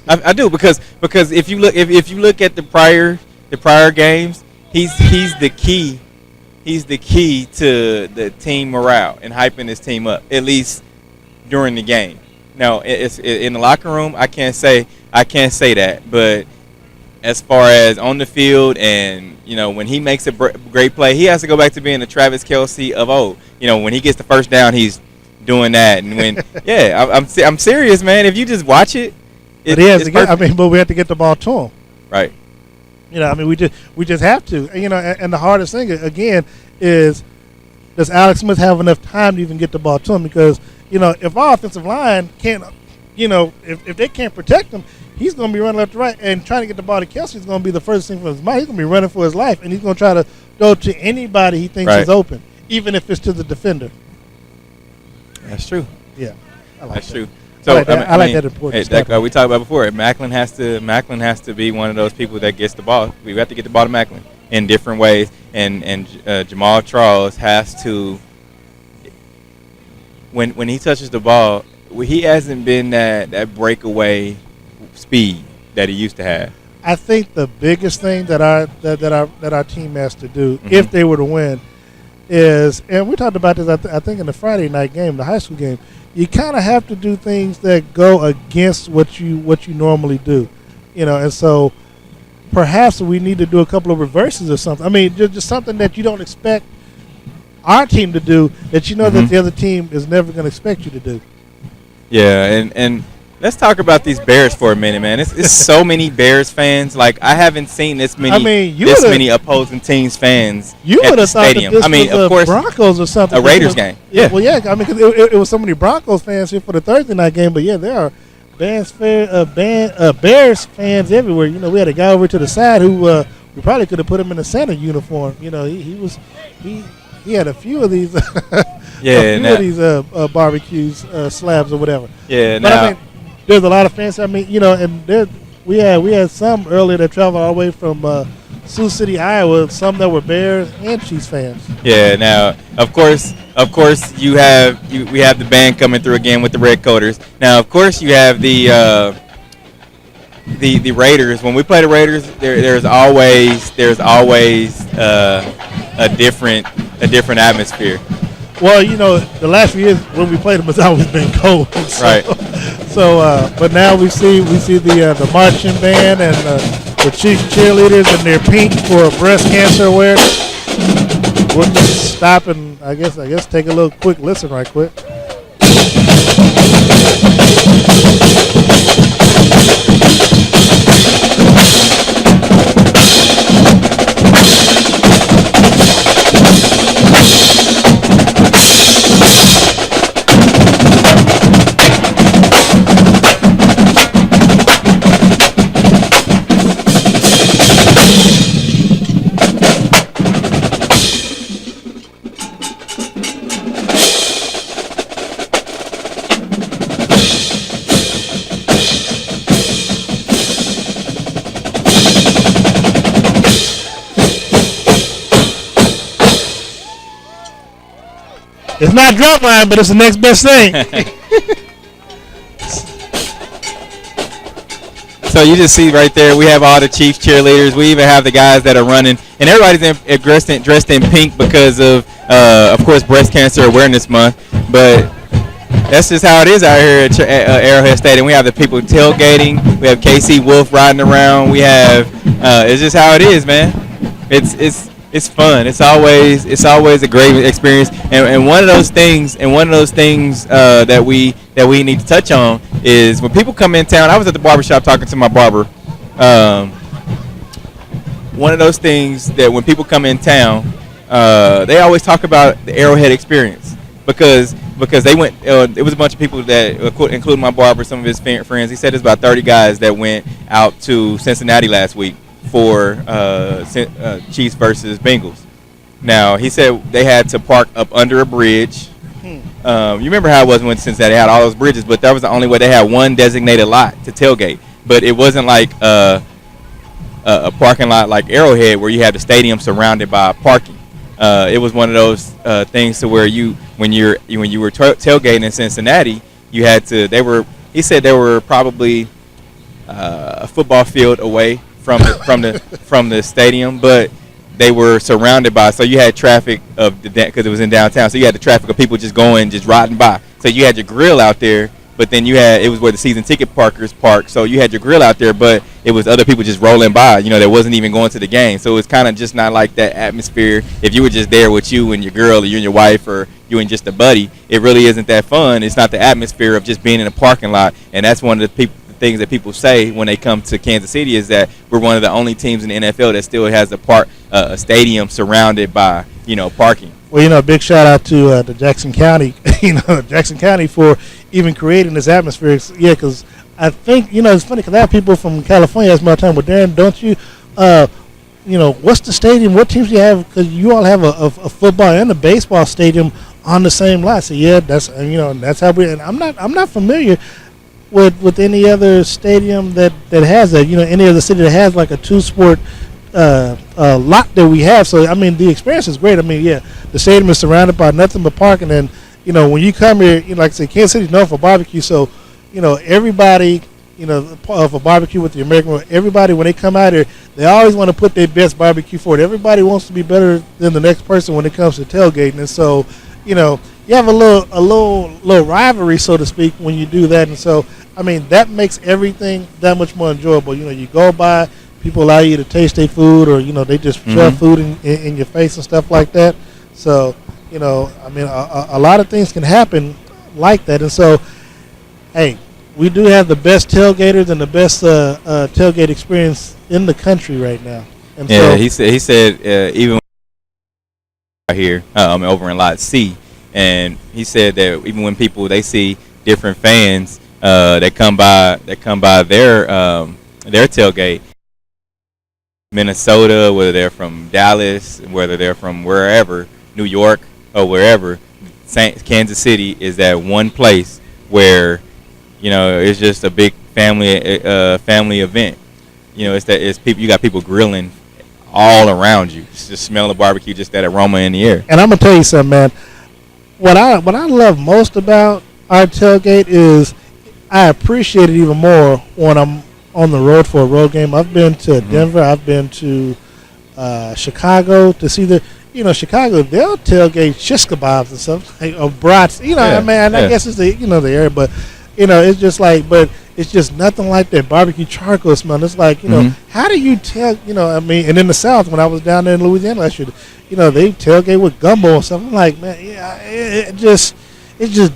I do because if you look at the prior games, he's the key to the team morale and hyping his team up, at least during the game. Now, it's in the locker room. I can't say that, but as far as on the field and, you know, when he makes a great play, he has to go back to being the Travis Kelce of old. You know, when he gets the first down, he's doing that. And when, I'm serious, man. If you just watch it, but we have to get the ball to him. Right. You know, I mean, we just have to. And, you know, and the hardest thing again is, does Alex Smith have enough time to even get the ball to him? Because, you know, if our offensive line can't, you know, if they can't protect him, he's going to be running left to right, and trying to get the ball to Kelce is going to be the first thing for his mind. He's going to be running for his life, and he's going to try to go to anybody he thinks is open, even if it's to the defender. That's true. Yeah, that's true. So I like that important. We talked about before. Macklin has to be one of those people that gets the ball. We have to get the ball to Macklin in different ways, Jamal Charles has to, when he touches the ball, he hasn't been that breakaway speed that he used to have. I think the biggest thing that our team has to do, if they were to win, is, and we talked about this I think in the Friday night game, the high school game, you kind of have to do things that go against what you normally do, and so perhaps we need to do a couple of reverses or something. I mean, just something that you don't expect our team to do, that that the other team is never going to expect you to do. Yeah, and let's talk about these Bears for a minute, man. It's so many Bears fans. Like, I haven't seen this many many opposing teams fans you at the thought stadium. That this was of course, Broncos or something. A Raiders game. Yeah. Well, yeah. I mean, 'cause it was so many Broncos fans here for the Thursday night game, but yeah, there are Bears fans everywhere. We had a guy over to the side who we probably could have put him in a Santa uniform. He had a few of these. Barbecues, slabs or whatever. Yeah. But I mean, there's a lot of fans. I mean, and we had some earlier that traveled all the way from Sioux City, Iowa. Some that were Bears and Chiefs fans. Yeah. Now, of course, we have the band coming through again with the red coaters. Now, of course, you have the Raiders. When we play the Raiders, there's always a different atmosphere. Well, the last few years when we played them, it's always been cold. So, right. So, but now we see the marching band and the Chief cheerleaders in their pink for breast cancer awareness. We'll just stop and I guess take a little quick listen right quick. It's not Drumline, but it's the next best thing. So you just see right there, we have all the Chiefs cheerleaders. We even have the guys that are running, and everybody's dressed in pink because of course, Breast Cancer Awareness Month. But that's just how it is out here at Arrowhead Stadium. We have the people tailgating. We have KC Wolf riding around. We have it's just how it is, man. It's fun. It's always a great experience. And one of those things that we need to touch on is when people come in town. I was at the barbershop talking to my barber. One of those things that when people come in town, they always talk about the Arrowhead experience because they went. It was a bunch of people that, including my barber, some of his friends. He said there's about 30 guys that went out to Cincinnati last week for Chiefs versus Bengals. Now, he said they had to park up under a bridge. You remember how it was when Cincinnati had all those bridges, but that was the only way. They had one designated lot to tailgate. But it wasn't like a parking lot like Arrowhead where you have the stadium surrounded by parking. It was one of those things to where when you were tailgating in Cincinnati, you had to. He said they were probably a football field away from the stadium, but they were surrounded by. So you had traffic because it was in downtown. So you had the traffic of people just riding by. So you had your grill out there, but then it was where the season ticket parkers parked. So you had your grill out there, but it was other people just rolling by. That wasn't even going to the game. So it's kind of just not like that atmosphere. If you were just there with you and your girl, or you and your wife, or you and just a buddy, it really isn't that fun. It's not the atmosphere of just being in a parking lot, and that's one of the things that people say when they come to Kansas City is that we're one of the only teams in the NFL that still has a stadium surrounded by parking. Well, big shout out to the Jackson County, Jackson County for even creating this atmosphere. Yeah, because I think it's funny because I have people from California ask me all the time, well, Darren, don't you, what's the stadium? What teams do you have? Because you all have a football and a baseball stadium on the same lot. So yeah, that's that's how we. And I'm not familiar with any other stadium that has that. Any other city that has like a two-sport lot that we have. So I mean, the experience is great. I mean, yeah, the stadium is surrounded by nothing but parking, and when you come here, like I said, Kansas City's known for barbecue. So everybody, for barbecue with the American, everybody when they come out here, they always want to put their best barbecue forward. Everybody wants to be better than the next person when it comes to tailgating, and so you have a little rivalry, so to speak, when you do that, and so I mean that makes everything that much more enjoyable. You go by, people allow you to taste their food, or they just shove food in your face and stuff like that. So I mean a lot of things can happen like that, and so hey, we do have the best tailgaters and the best tailgate experience in the country right now. And yeah, so he said even right here over in Lot C, and he said that even when they see different fans that come by their tailgate, Minnesota, whether they're from Dallas, whether they're from wherever, New York or wherever, Kansas City is that one place where it's just a big family event. It's people. You got people grilling all around you. It's just smell of barbecue, just that aroma in the air. And I'm gonna tell you something, man. What I love most about our tailgate is I appreciate it even more when I'm on the road for a road game. I've been to Denver. I've been to Chicago to see Chicago, they'll tailgate shish kebabs and stuff, or brats. I guess it's the area, but it's just like, but it's just nothing like that barbecue charcoal smell. It's like, how do you tell, and in the South, when I was down there in Louisiana last year, they tailgate with gumbo and stuff. I'm like, man, it's just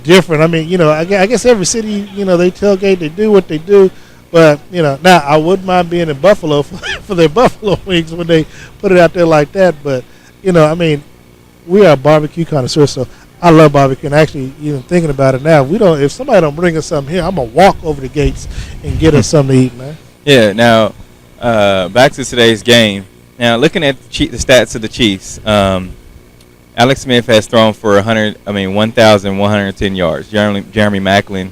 different. I mean, I guess every city, they tailgate, they do what they do. But, now I wouldn't mind being in Buffalo for their buffalo wings when they put it out there like that. But, we are barbecue connoisseurs, so I love barbecue. And actually, even thinking about it now, if somebody don't bring us something here, I'm going to walk over the gates and get us something to eat, man. Yeah, now, back to today's game. Now, looking at the stats of the Chiefs, Alex Smith has thrown for 1,110 yards. Jeremy Maclin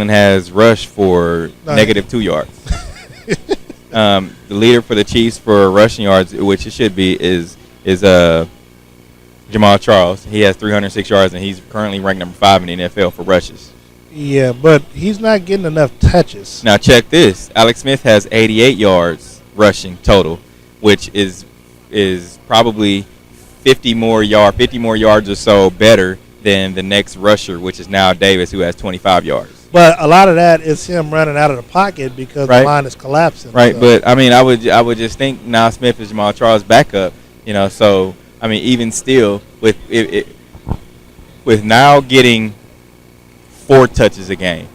has rushed for -2 yards. The leader for the Chiefs for rushing yards, which it should be, is Jamal Charles. He has 306 yards, and he's currently ranked number 5 in the NFL for rushes. Yeah, but he's not getting enough touches. Now check this: Alex Smith has 88 yards rushing total, which is probably 50 more yards or so better than the next rusher, which is now Davis, who has 25 yards. But a lot of that is him running out of the pocket because the line is collapsing. Right, so. But I mean, I would just think now Smith is Jamal Charles' backup. So I mean, even still, with now getting 4 touches a game,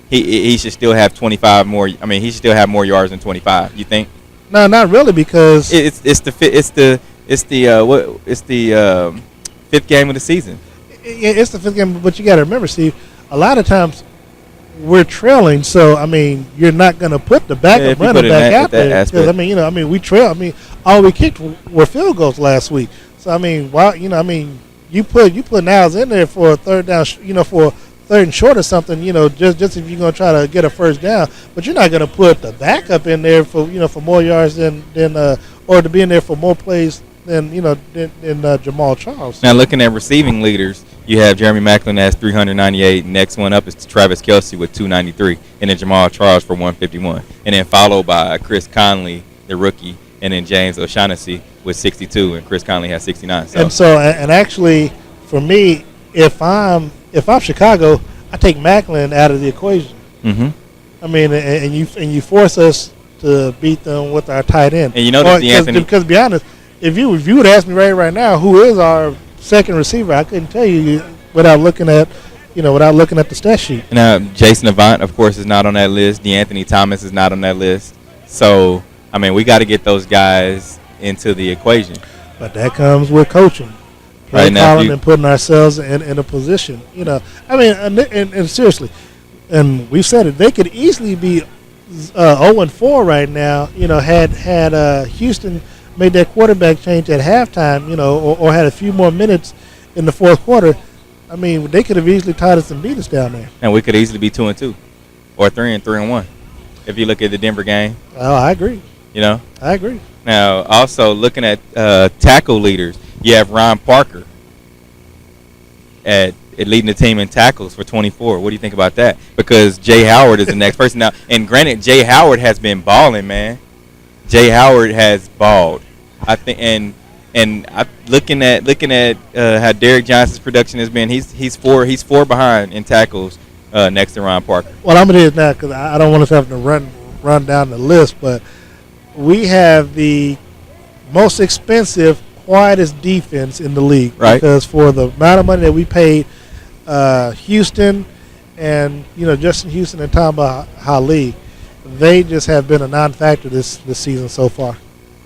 he should still have 25 more. I mean, he should still have more yards than 25. You think? No, not really, because it's the 5th game of the season. It's the 5th game, but you got to remember, Steve, a lot of times we're trailing, so I mean, you're not going to put the backup runner back out there because we trail. I mean, all we kicked were field goals last week. So I mean, you put Niles in there for a third down, for third and short or something, just if you're going to try to get a first down, but you're not going to put the backup in there for for more yards than or to be in there for more plays than Jamal Charles. Now looking at receiving leaders, you have Jeremy Maclin has 398. Next one up is Travis Kelce with 293, and then Jamal Charles for 151, and then followed by Chris Conley, the rookie, and then James O'Shaughnessy with 62, and Chris Conley has 69. And actually, for me, if I'm Chicago, I take Maclin out of the equation. Mm-hmm. I mean, and you force us to beat them with our tight end. And because to be honest, if you would ask me right now who is our second receiver, I couldn't tell you without looking at the stat sheet. Now, Jason Avant, of course, is not on that list. DeAnthony Thomas is not on that list. So, I mean, we got to get those guys into the equation. But that comes with coaching. Right now, and putting ourselves in a position. I mean, and seriously, and we've said it, they could easily be 0-4 right now. Had Houston made that quarterback change at halftime, or had a few more minutes in the fourth quarter, I mean, they could have easily tied us and beat us down there. And we could easily be 2-2, or 3-1. If you look at the Denver game, Oh, I agree. I agree. Now, also looking at tackle leaders, you have Ron Parker at leading the team in tackles for 24. What do you think about that? Because Jay Howard is the next person now. And granted, Jay Howard has been balling, man. Jay Howard has balled. I think, and looking at how Derrick Johnson's production has been, he's four behind in tackles next to Ron Parker. Well, I'm going to do it now because I don't want us having to run down the list, but we have the most expensive, quietest defense in the league. Right. Because for the amount of money that we paid Houston and, Justin Houston and Tamba Hali, they just have been a non-factor this season so far.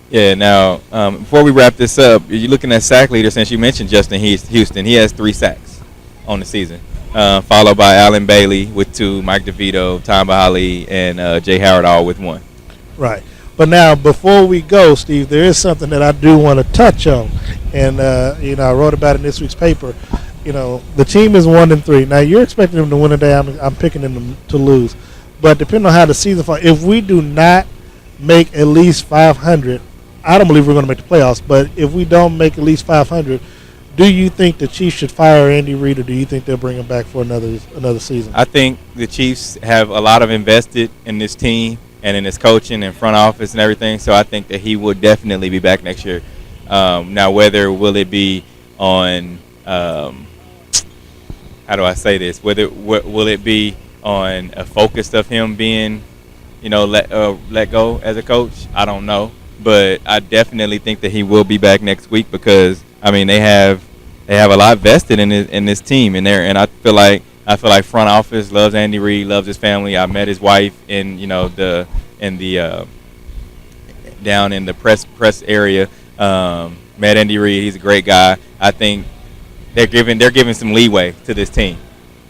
Yeah, now, before we wrap this up, you're looking at sack leader, since you mentioned Justin Houston. He has 3 sacks on the season, followed by Allen Bailey with 2, Mike DeVito, Tom Bahali, and Jay Howard all with 1. Right. But now, before we go, Steve, there is something that I do want to touch on. And, I wrote about it in this week's paper. The team is 1-3. Now, you're expecting them to win today. I'm picking them to lose. But depending on how the season falls, if we do not make at least 500, I don't believe we're going to make the playoffs. But if we don't make at least 500, do you think the Chiefs should fire Andy Reid, or do you think they'll bring him back for another season? I think the Chiefs have a lot of invested in this team and in his coaching and front office and everything. So I think that he will definitely be back next year. Now, will it be on how do I say this? Will it be on a focus of him being, let go as a coach? I don't know, but I definitely think that he will be back next week because they have a lot vested in this team in there, and I feel like front office loves Andy Reid, loves his family. I met his wife in down in the press area. Met Andy Reid. He's a great guy. I think they're giving some leeway to this team,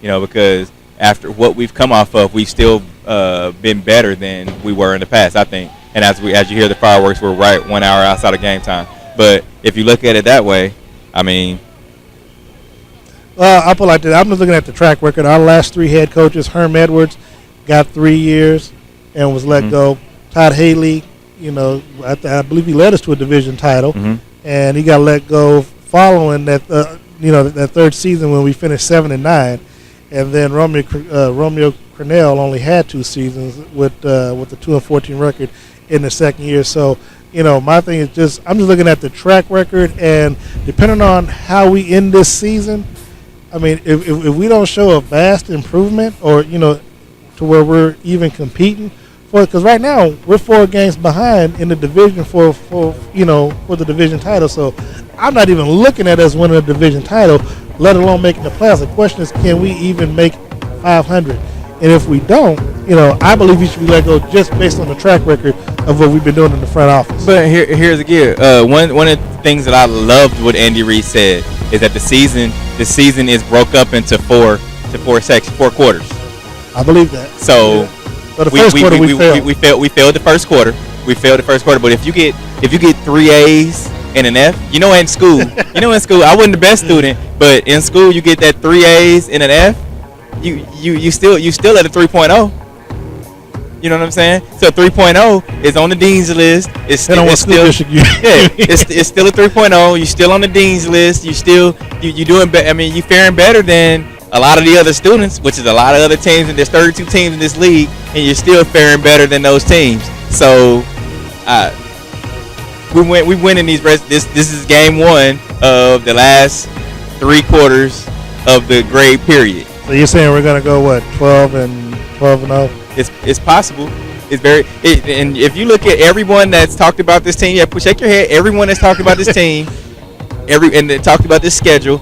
because after what we've come off of, we've still been better than we were in the past, I think. And as you hear the fireworks, we're right 1 hour outside of game time. But if you look at it that way, I'll put it like this. I'm just looking at the track record. Our last 3 head coaches, Herm Edwards got 3 years and was let go. Todd Haley, I believe he led us to a division title, and he got let go following that, that third season when we finished 7-9, and then Romeo Crennel only had 2 seasons with the 2-14 record in the second year. So, my thing is I'm just looking at the track record, and depending on how we end this season, if we don't show a vast improvement or to where we're even competing for, because right now we're 4 games behind in the division for the division title. So I'm not even looking at us winning a division title, let alone making the playoffs. The question is, can we even make 500? And if we don't, I believe he should be let go just based on the track record of what we've been doing in the front office. But here's again, one of the things that I loved what Andy Reid said is that the season is broke up into 4 quarters. I believe that. So yeah. But the first quarter we failed. We failed the first quarter. But if you get 3 A's and an F, in school, I wasn't the best student, but in school you get that 3 A's and an F, you still at a 3.0. You know what I'm saying? So 3.0 is on the dean's list. It's still a 3.0. You're still on the dean's list. You doing better. You faring better than a lot of the other students, which is a lot of other teams, and there's 32 teams in this league, and you're still faring better than those teams. So we win in these. This is game 1 of the last 3 quarters of the grade period. So you're saying we're gonna go 12-0? It's possible. And if you look at everyone that's talked about this team, shake your head. Everyone that's talked about this team, and they talked about this schedule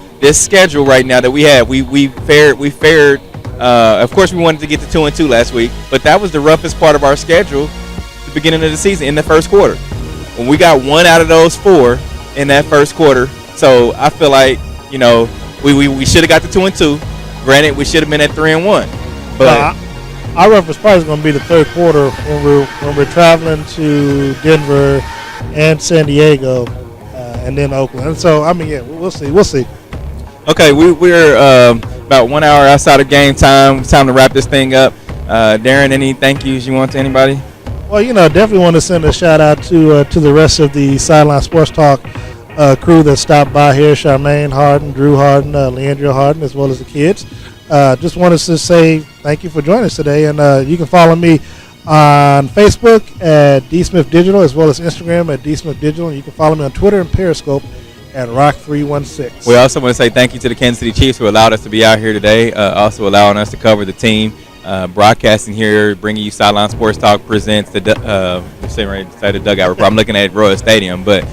right now that we have. We fared. Of course, we wanted to get to 2-2 last week, but that was the roughest part of our schedule at the beginning of the season in the first quarter. When we got 1 out of those 4 in that first quarter, so I feel like we should have got to 2-2. Granted, we should have been at 3-1, but. Our roughest part is going to be the third quarter when we're traveling to Denver and San Diego, and then Oakland. And so we'll see. Okay, we're about 1 hour outside of game time. It's time to wrap this thing up. Darren, any thank yous you want to anybody? Well, definitely want to send a shout out to the rest of the Sideline Sports Talk crew that stopped by here: Charmaine Harden, Drew Harden, Leandria Harden, as well as the kids. Just wanted to say thank you for joining us today, and you can follow me on Facebook at D Smith Digital, as well as Instagram at D Smith Digital, and you can follow me on Twitter and Periscope at Rock316. We also want to say thank you to the Kansas City Chiefs who allowed us to be out here today, also allowing us to cover the team. Broadcasting here, bringing you Sideline Sports Talk presents the Dugout Report. I'm looking at Royal Stadium, but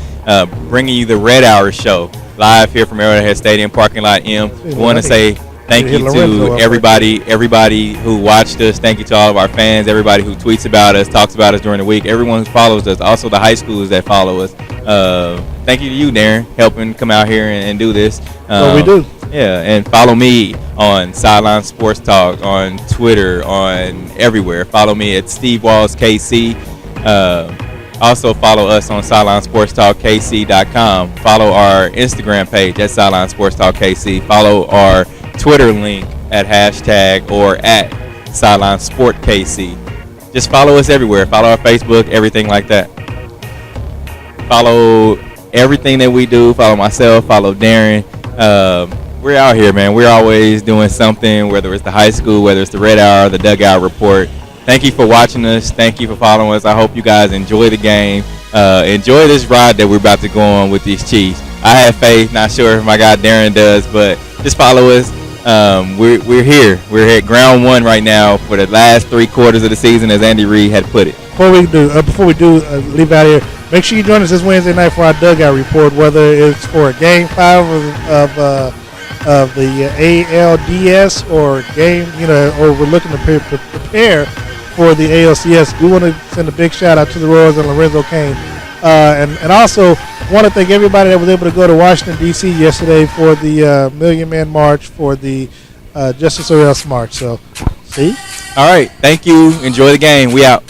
bringing you the Red Hour Show live here from Arrowhead Stadium parking lot M. We want to say thank you to everybody who watched us. Thank you to all of our fans, everybody who tweets about us, talks about us during the week, everyone who follows us, also the high schools that follow us. Thank you to you, Darren, helping come out here and do this. What we do. Yeah, and follow me on Sideline Sports Talk, on Twitter, on everywhere. Follow me at Steve Walls KC. Also follow us on SidelineSportsTalkKC.com. Follow our Instagram page at Sideline Sports Talk KC. Follow our Twitter link at hashtag or at Sideline Sport KC. Just follow us everywhere. Follow our Facebook, everything like that. Follow everything that we do. Follow myself. Follow Darren. We're out here, man. We're always doing something, whether it's the high school, whether it's the Red Hour, the Dugout Report. Thank you for watching us. Thank you for following us. I hope you guys enjoy the game. Enjoy this ride that we're about to go on with these Chiefs. I have faith. Not sure if my guy Darren does, but just follow us. We're here. We're at ground one right now for the last 3 quarters of the season, as Andy Reid had put it. Before we do leave out here, make sure you join us this Wednesday night for our Dugout Report, whether it's for Game 5 of the ALDS or game, or we're looking to prepare for the ALCS. We want to send a big shout out to the Royals and Lorenzo Kane, and also want to thank everybody that was able to go to Washington D.C. yesterday for the Million Man March, for the Justice or Else March. So, see. All right, thank you. Enjoy the game. We out.